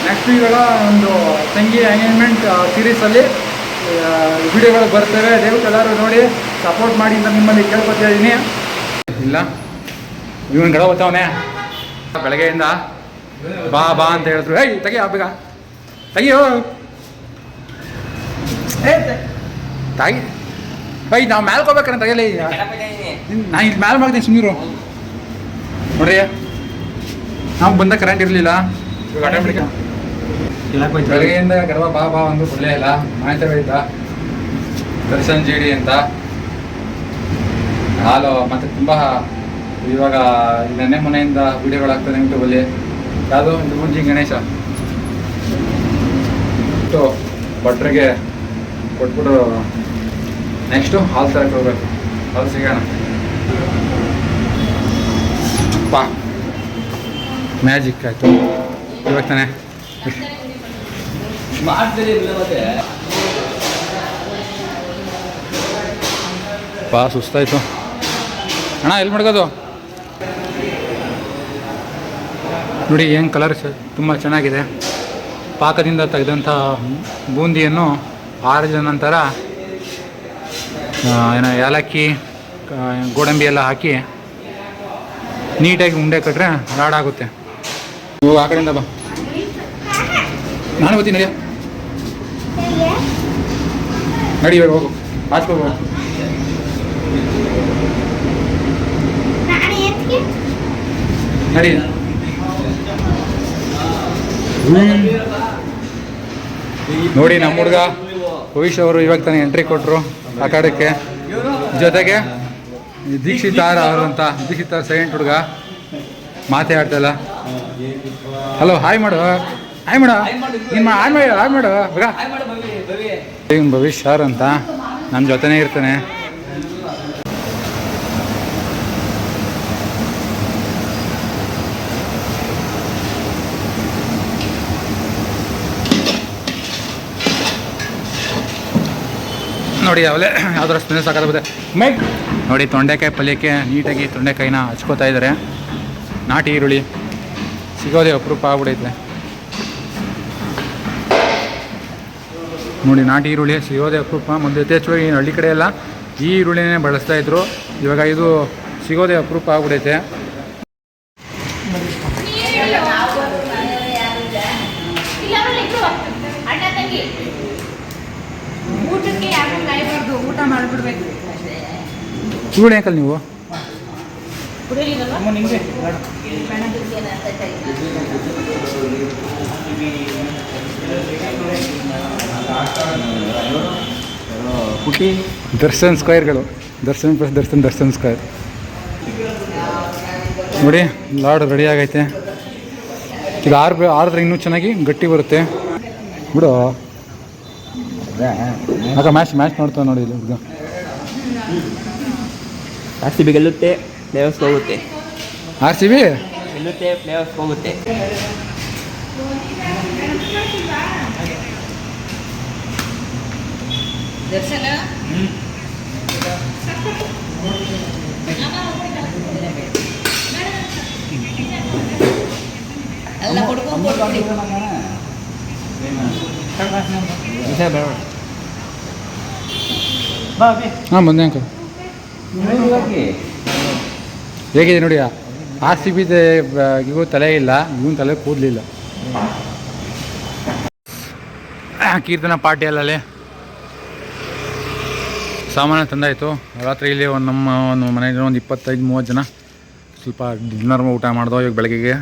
Next ಇವಾಗ ಒಂದು ತಂಗಿ ಎಂಗೇಜ್ಮೆಂಟ್ ಸೀರೀಸಲ್ಲಿ ವಿಡಿಯೋಗಳು ಬರ್ತವೆ. ದಯವಿಟ್ಟು ಎಲ್ಲರೂ ನೋಡಿ ಸಪೋರ್ಟ್ ಮಾಡಿ ಅಂತ ನಿಮ್ಮಲ್ಲಿ ಕೇಳ್ಕೊತಾ ಇದ್ದೀನಿ. ಇಲ್ಲ ಇವನ್ ಗಡ ಬರ್ತಾವನೆ ಬೆಳಗ್ಗೆಯಿಂದ ಬಾ ಬಾ ಅಂತ ಹೇಳಿದ್ರು. ಏಯ್ ತೆಗಿ ಬೇಗ ತೆಗಿಯೋ ತಾಗಿ ಬೈ ನಾವು ಮ್ಯಾಲ್ಕೋಬೇಕಂತ ತೆಗಿಯಲ್ಲ. ನಾನು ಇಲ್ಲಿ ಮ್ಯಾಲ್ ಮಾಡ್ತೀನಿ ಸುಮ್ಮೀರು. ನೋಡ್ರಿ ನಾವು ಬಂದ ಕರೆಂಟ್ ಇರಲಿಲ್ಲ. ಬೆಳಗ್ಗೆಯಿಂದ ಗರ್ವ ಬಾ ಬಾ ಒಂದು ಒಳ್ಳೆ ಇಲ್ಲ ಮಾಹಿತಿ ಇದ್ದ ದರ್ಶನ್ ಜೇಡಿ ಅಂತ ಹಾಲು ಮತ್ತೆ ತುಂಬ ಇವಾಗ ನೆನ್ನೆ ಮೊನ್ನೆಯಿಂದ ವಿಡಿಯೋಗಳಾಗ್ತದೆ ಯೂಟ್ಯೂಬಲ್ಲಿ. ಯಾವುದು ಮುಂಜಿ ಗಣೇಶ ಇಟ್ಟು ಭಟ್ರಿಗೆ ಕೊಟ್ಬಿಟ್ಟು ನೆಕ್ಸ್ಟು ಹಾಲು ತರಕ್ಕೆ ಹೋಗ್ಬೇಕು. ಹಾಲು ಸಿಗೋಣ ಪಾ ಮ್ಯಾಜಿಕ್ ಆಯಿತು ಇವಾಗ ತಾನೆ ಪಾ ಸುಸ್ತಾಯಿತು ಅಣ್ಣ. ಎಲ್ಲಿ ಮಡ್ಗೋದು ನೋಡಿ ಏನು ಕಲರ್ ತುಂಬ ಚೆನ್ನಾಗಿದೆ. ಪಾಕದಿಂದ ತೆಗೆದಂಥ ಬೂಂದಿಯನ್ನು ಆರಿದ ನಂತರ ಏನೋ ಏಲಕ್ಕಿ ಗೋಡಂಬಿ ಎಲ್ಲ ಹಾಕಿ ನೀಟಾಗಿ ಉಂಡೆ ಕಟ್ಟರೆ ರಾಡಾಗುತ್ತೆ. ಹೋಗಿ ಆ ಕಡೆಯಿಂದ ಬಾ, ನಾನು ಬರ್ತೀನಿ. ನಡಿಯ ನಡಿ ಇವಾಗ ಹೋಗು ಹಾಚ್ಕೋಗು. ನಡಿ ನೋಡಿ ನಮ್ಮ ಹುಡುಗ ಭವಿಷ್ಯ ಅವರು ಇವಾಗ ತಾನೇ ಎಂಟ್ರಿ ಕೊಟ್ಟರು ಅಖಾಡಕ್ಕೆ. ಜೊತೆಗೆ ದೀಕ್ಷಿತಾರ್ ಅವರಂತ ದೀಕ್ಷಿತಾರ್ ಸೈಲೆಂಟ್ ಹುಡುಗ ಮಾತೇ ಆಡ್ತಾಯಿಲ್ಲ. ಹಲೋ ಹಾಯ್ ಮಾಡು ಹಾಯ್ ಮಾಡು ನಿಮ್ಮ ಹಾಯ್ ಮಾಡು ಬೇಗ. ಭವಿಷ್ಯ ಸರ್ ಅಂತ ನಮ್ಮ ಜೊತೆನೇ ಇರ್ತಾನೆ. ನೋಡಿ ಅವಲೇ ಯಾವ್ದಾರು ಸ್ಮೆಲ್ ಸಾಕಾಗುತ್ತೆ. ನೋಡಿ ತೊಂಡೆಕಾಯಿ ಪಲ್ಯಕ್ಕೆ ನೀಟಾಗಿ ತೊಂಡೆಕಾಯಿನ ಹಚ್ಕೋತಾ ಇದ್ದಾರೆ. ನಾಟಿ ಈರುಳ್ಳಿ ಸಿಗೋದೇ ಅಪರೂಪ ಆಗ್ಬಿಡೈತೆ. ನೋಡಿ ನಾಟಿ ಈರುಳ್ಳಿ ಸಿಗೋದೇ ಅಪರೂಪ. ಮೊದಲು ಯಥೇಚ್ಛವಾಗಿ ಹಳ್ಳಿ ಕಡೆ ಎಲ್ಲ ಈ ಈರುಳ್ಳಿನೇ ಬಳಸ್ತಾಯಿದ್ರು. ಇವಾಗ ಇದು ಸಿಗೋದೇ ಅಪರೂಪ ಆಗ್ಬಿಡೈತೆ. ಊಟ ಮಾಡಿಬಿಡ್ಬೇಕು. ಈರುಳ್ಳಿ ಯಾಕಲ್ಲ ನೀವು ದರ್ಶನ್ ಸ್ಕ್ವೇರ್ಗಳು ದರ್ಶನ್ ಪ್ಲಸ್ ದರ್ಶನ್ ಸ್ಕ್ವೇರ್. ನೋಡಿ ಲಾಡು ರೆಡಿ ಆಗೈತೆ. ಇದು ಆರಿದ್ರೆ ಇನ್ನೂ ಚೆನ್ನಾಗಿ ಗಟ್ಟಿ ಬರುತ್ತೆ ಬಿಡು. ಆಗ ಮ್ಯಾಚ್ ನೋಡ್ತಾವೆ ನೋಡಿ ಇಲ್ಲಿ ಹುಡುಗ. RCB ಗೆಲ್ಲುತ್ತೆ, ಪ್ಲೇಯರ್ಸ್ ಹೋಗುತ್ತೆ. RCB ಗೆಲ್ಲುತ್ತೆ, ಪ್ಲೇಯರ್ಸ್ ಹೋಗುತ್ತೆ. ಹಾಂ ಬಂದೆ ಅಂಕಲ್. ಹೇಗಿದೆ ನೋಡಿ RCB ಇವು ತಲೆ ಇಲ್ಲ, ಇವನ್ ತಲೆ ಕೂದಲಿಲ್ಲ. ಕೀರ್ತನ ಪಾರ್ಟಿಯಲ್ಲಿ ಸಾಮಾನು ತಂದಾಯಿತು. ರಾತ್ರಿ ಇಲ್ಲಿ ನಮ್ಮ ಮನೆಯಲ್ಲಿ ಒಂದು 25-30 ಜನ ಸ್ವಲ್ಪ ಡಿನ್ನರ್ ಊಟ ಮಾಡ್ದೋ. ಇವಾಗ ಬೆಳಗ್ಗೆಗೆ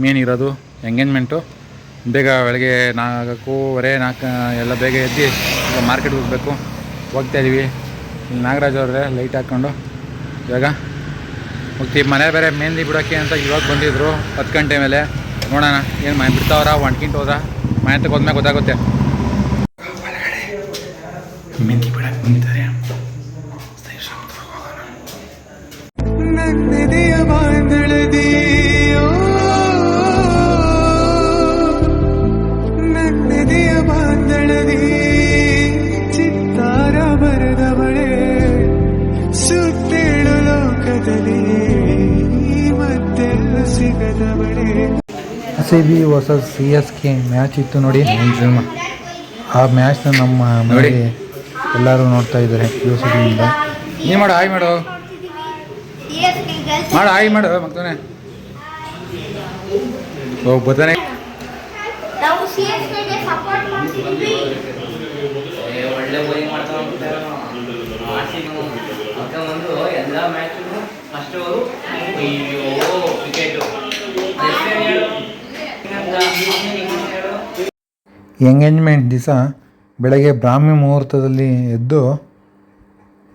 ಮೇನ್ ಇರೋದು ಎಂಗೇಜ್ಮೆಂಟು. ಬೇಗ ಬೆಳಗ್ಗೆ 4:15 ಎಲ್ಲ ಬೇಗ ಎದ್ದು ಮಾರ್ಕೆಟ್ಗೆ ಹೋಗಬೇಕು. ಹೋಗ್ತಾಯಿದ್ದೀವಿ. ಇಲ್ಲಿ ನಾಗರಾಜ್ ಅವ್ರೆ ಲೈಟ್ ಹಾಕ್ಕೊಂಡು ಇವಾಗ ಹೋಗ್ತೀವಿ. ಮನೆ ಬೇರೆ ಮೆಹಂದಿ ಬಿಡೋಕ್ಕೆ ಅಂತ ಇವಾಗ ಬಂದಿದ್ರು 10 ಗಂಟೆ ಮೇಲೆ. ನೋಡೋಣ ಏನು ಮನೆ ಬಿಡ್ತಾವ್ರ ಒಂಟ್ಕಿಂಟ್ ಹೋದ ಮನೆ ತಕ್ಕ ಹೋದ್ಮೇಲೆ ಗೊತ್ತಾಗುತ್ತೆ. ಮೆಹಂದಿ ಬಿಡಕ್ಕೆ ಬಂದಿದ್ದಾರೆ. RCB ವರ್ಸಸ್ CSK ಮ್ಯಾಚ್ ಇತ್ತು ನೋಡಿ. ಆ ಮ್ಯಾಚ್ನ ನಮ್ಮ ಮನೆಗೆ ಎಲ್ಲರೂ ನೋಡ್ತಾ ಇದ್ದಾರೆ ಕ್ಯೂರಿಯಾಸಿಟಿಯಿಂದ. ನೀ ಮಾಡು ಆಯ್ ಮಾಡು ಆಯ್ ಮಾಡು ಮಗ್ತಾನೆ ಬರ್ತಾನೆ. ನಾವು CSKಗೆ ಸಪೋರ್ಟ್ ಮಾಡ್ತಿದ್ವಿ. ಒಳ್ಳೆ ಬೌಲಿಂಗ್ ಮಾಡ್ತಾ ಹೋಗ್ತಾರೆ. ಒಂದು ಎಲ್ಲ ಮ್ಯಾಚ್ ಫಸ್ಟ್ ವಿಕೆಟ್ ಎಂಗೇಜ್ಮೆಂಟ್ ದಿವಸ ಬೆಳಗ್ಗೆ ಬ್ರಾಹ್ಮಿ ಮುಹೂರ್ತದಲ್ಲಿ ಎದ್ದು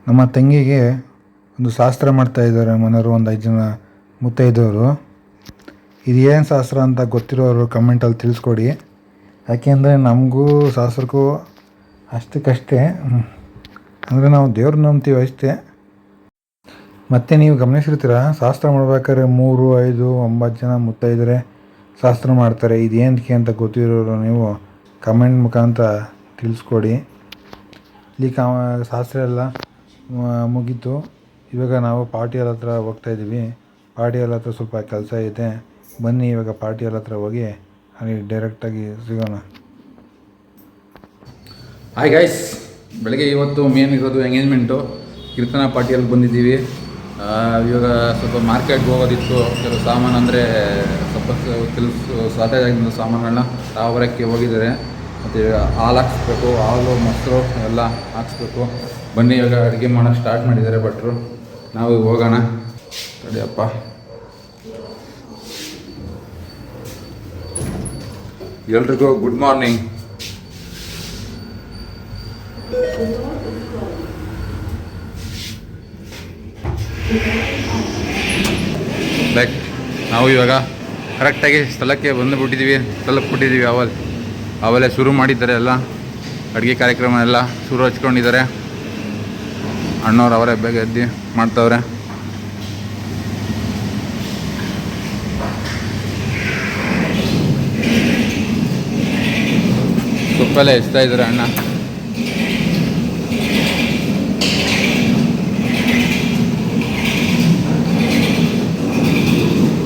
ನಮ್ಮ ತಂಗಿಗೆ ಒಂದು ಶಾಸ್ತ್ರ ಮಾಡ್ತಾ ಇದ್ದಾರೆ ಮನೆಯವರು, ಒಂದು 5 ಜನ ಮುತ್ತೈದವರು. ಇದು ಏನು ಶಾಸ್ತ್ರ ಅಂತ ಗೊತ್ತಿರೋರು ಕಮೆಂಟಲ್ಲಿ ತಿಳಿಸ್ಕೊಡಿ. ಯಾಕೆಂದರೆ ನಮಗೂ ಶಾಸ್ತ್ರಕ್ಕೂ ಅಷ್ಟಕ್ಕಷ್ಟೇ, ಅಂದರೆ ನಾವು ದೇವ್ರನ್ನ ನಂಬ್ತೀವಿ ಅಷ್ಟೇ. ಮತ್ತು ನೀವು ಗಮನಿಸಿರ್ತೀರ, ಶಾಸ್ತ್ರ ಮಾಡ್ಬೇಕಾದ್ರೆ 3, 5, 9 ಜನ ಮುತ್ತೈದರೆ ಶಾಸ್ತ್ರ ಮಾಡ್ತಾರೆ. ಇದೇನಕ್ಕೆ ಅಂತ ಗೊತ್ತಿರೋರು ನೀವು ಕಮೆಂಟ್ ಮುಖಾಂತರ ತಿಳಿಸ್ಕೊಡಿ. ಇಲ್ಲಿ ಶಾಸ್ತ್ರ ಎಲ್ಲ ಮುಗೀತು. ಇವಾಗ ನಾವು ಪಾರ್ಟಿಯಲ್ ಹತ್ರ ಹೋಗ್ತಾಯಿದ್ದೀವಿ. ಪಾರ್ಟಿಯಲ್ ಹತ್ರ ಸ್ವಲ್ಪ ಕೆಲಸ ಐತೆ, ಬನ್ನಿ ಇವಾಗ ಪಾರ್ಟಿಯಲ್ ಹತ್ರ ಹೋಗಿ ಅಲ್ಲಿ ಡೈರೆಕ್ಟಾಗಿ ಸಿಗೋಣ. ಹಾಯ್ ಗೈಸ್, ಬೆಳಗ್ಗೆ ಇವತ್ತು ಮೇನ್ ಇರೋದು ಎಂಗೇಜ್ಮೆಂಟು. ಕೀರ್ತನಾ ಪಾರ್ಟಿಯಲ್ಲಿ ಬಂದಿದ್ದೀವಿ. ಇವಾಗ ಸ್ವಲ್ಪ ಮಾರ್ಕೆಟ್ಗೆ ಹೋಗೋದಿತ್ತು. ಕೆಲವು ಸಾಮಾನು ಅಂದರೆ ಸ್ವಲ್ಪ ಕೆಲವು ಶಾರ್ಟೇಜ್ ಆಗಿದ್ದ ಸಾಮಾನುಗಳನ್ನ ತಾವರಕ್ಕೆ ಹೋಗಿದ್ದಾರೆ. ಮತ್ತು ಹಾಲು ಹಾಕ್ಸ್ಬೇಕು, ಹಾಲು ಮೊಸರು ಎಲ್ಲ ಹಾಕ್ಸ್ಬೇಕು. ಬನ್ನಿ ಇವಾಗ ಅಡುಗೆ ಮಾಡೋಕ್ಕೆ ಸ್ಟಾರ್ಟ್ ಮಾಡಿದ್ದಾರೆ ಭಟ್ರು. ನಾವು ಹೋಗೋಣ ತಡಿಯಪ್ಪ. ಎಲ್ರಿಗೂ ಗುಡ್ ಮಾರ್ನಿಂಗ್. ಲೈಕ್ ನಾವು ಇವಾಗ ಕರೆಕ್ಟಾಗಿ ಸ್ಥಳಕ್ಕೆ ಬಂದುಬಿಟ್ಟಿದ್ದೀವಿ, ತಲುಪಿಬಿಟ್ಟಿದ್ದೀವಿ. ಅವಲೇ ಶುರು ಮಾಡಿದ್ದಾರೆ ಎಲ್ಲ ಅಡುಗೆ ಕಾರ್ಯಕ್ರಮ ಎಲ್ಲ ಶುರು ಹಚ್ಕೊಂಡಿದ್ದಾರೆ. ಅಣ್ಣವ್ರು ಅವರೇ ಬೇಗ ಎದ್ದು ಮಾಡ್ತವ್ರೆ. ಸೊಪ್ಪೆಲ್ಲ ಹೆಚ್ಚ್ತಾ ಇದ್ದಾರೆ ಅಣ್ಣ.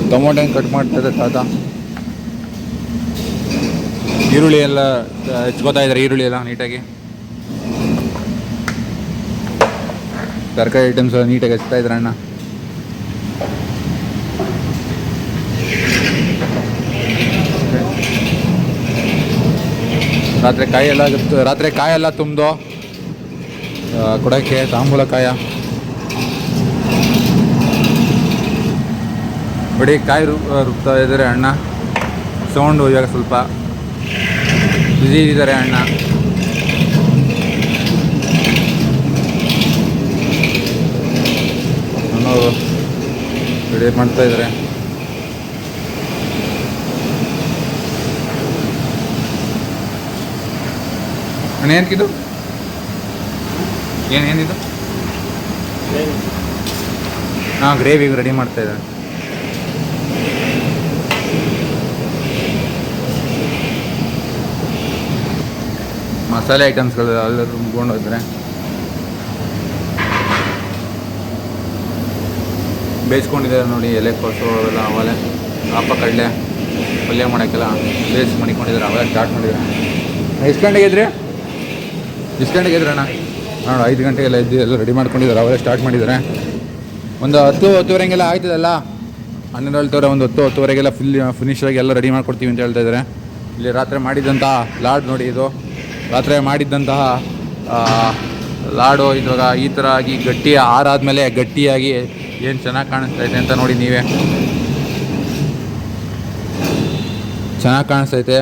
ಟೊಮೊಟೊ ಕಟ್ ಮಾಡ್ತಾ ಇದ್ದಾರೆ ತಾತ. ಈರುಳ್ಳಿ ಎಲ್ಲ ಹೆಚ್ಕೋತಾ ಇದ್ದಾರೆ, ಈರುಳ್ಳಿ ಎಲ್ಲ ನೀಟಾಗಿ. ತರಕಾರಿ ಐಟಮ್ಸ್ ಎಲ್ಲ ನೀಟಾಗಿ ಹಚ್ತಾ ಇದ್ದಾರೆ ಅಣ್ಣ. ರಾತ್ರಿ ಕಾಯೆಲ್ಲ ತುಂಬ್ದು ಕೊಡೋಕ್ಕೆ ತಾಂಬೂಲ ಕಾಯ ಬಡಿ ಕಾಯಿ ರುಬ್ತಾ ಇದ್ದಾರೆ ಅಣ್ಣ. ಸೌಂಡು ಇವಾಗ ಸ್ವಲ್ಪ ಬಿಸಿ ಇದ್ದಾರೆ ಅಣ್ಣ. ಅಣ್ಣವರು ರೆಡಿ ಮಾಡ್ತಾ ಇದ್ದಾರೆ. ಅಣ್ಣ ಏನಕ್ಕಿದು ಏನಿದು? ಹಾಂ, ಗ್ರೇವಿ ರೆಡಿ ಮಾಡ್ತಾ ಇದ್ದಾರೆ. ಮಸಾಲೆ ಐಟಮ್ಸ್ಗಳು ಎಲ್ಲ ತುಂಬ್ಕೊಂಡು ಹೋದ್ರೆ ಬೇಯಿಸ್ಕೊಂಡಿದ್ದಾರೆ ನೋಡಿ. ಎಲೆಕೋಸು ಅವೆಲ್ಲ ಅವಲೆ ಹಾಪ ಕಡಲೆ ಪಲ್ಯ ಮಾಡೋಕ್ಕೆಲ್ಲ ಬೇಯಿಸಿ ಮಾಡಿಕೊಂಡಿದ್ದಾರೆ. ಅವೆಲ್ಲ ಸ್ಟಾರ್ಟ್ ಮಾಡಿದ್ದಾರೆ. ಎಷ್ಟು ಗಂಟೆಗೆ ಇದ್ರಿ? ಅಣ್ಣ? ನೋಡು 5 ಗಂಟೆಗೆಲ್ಲ ಎದ್ದು ಎಲ್ಲ ರೆಡಿ ಮಾಡ್ಕೊಂಡಿದ್ದಾರೆ. ಅವೆಲ್ಲ ಸ್ಟಾರ್ಟ್ ಮಾಡಿದ್ದಾರೆ. ಒಂದು 10-10:30 ಆಯ್ತದಲ್ಲ. 12 ಹೇಳ್ತವ್ರೆ. ಒಂದು 10-10:30 ಫಿನಿಶಾಗಿ ಎಲ್ಲ ರೆಡಿ ಮಾಡ್ಕೊಡ್ತೀವಿ ಅಂತ ಹೇಳ್ತಾ ಇದ್ದಾರೆ. ಇಲ್ಲಿ ರಾತ್ರಿ ಮಾಡಿದ್ದಂತಹ ಲಾಡ್ ನೋಡಿ, ಇದು ರಾತ್ರಿ ಮಾಡಿದ್ದಂತಹ ಲಾಡು ಇವಾಗ ಈ ಥರ ಆಗಿ ಗಟ್ಟಿ ಆರಾದ್ಮೇಲೆ ಗಟ್ಟಿಯಾಗಿ ಏನು ಚೆನ್ನಾಗಿ ಕಾಣಿಸ್ತೈತೆ ಅಂತ ನೋಡಿ ನೀವೇ. ಚೆನ್ನಾಗಿ ಕಾಣಿಸ್ತೈತೆ.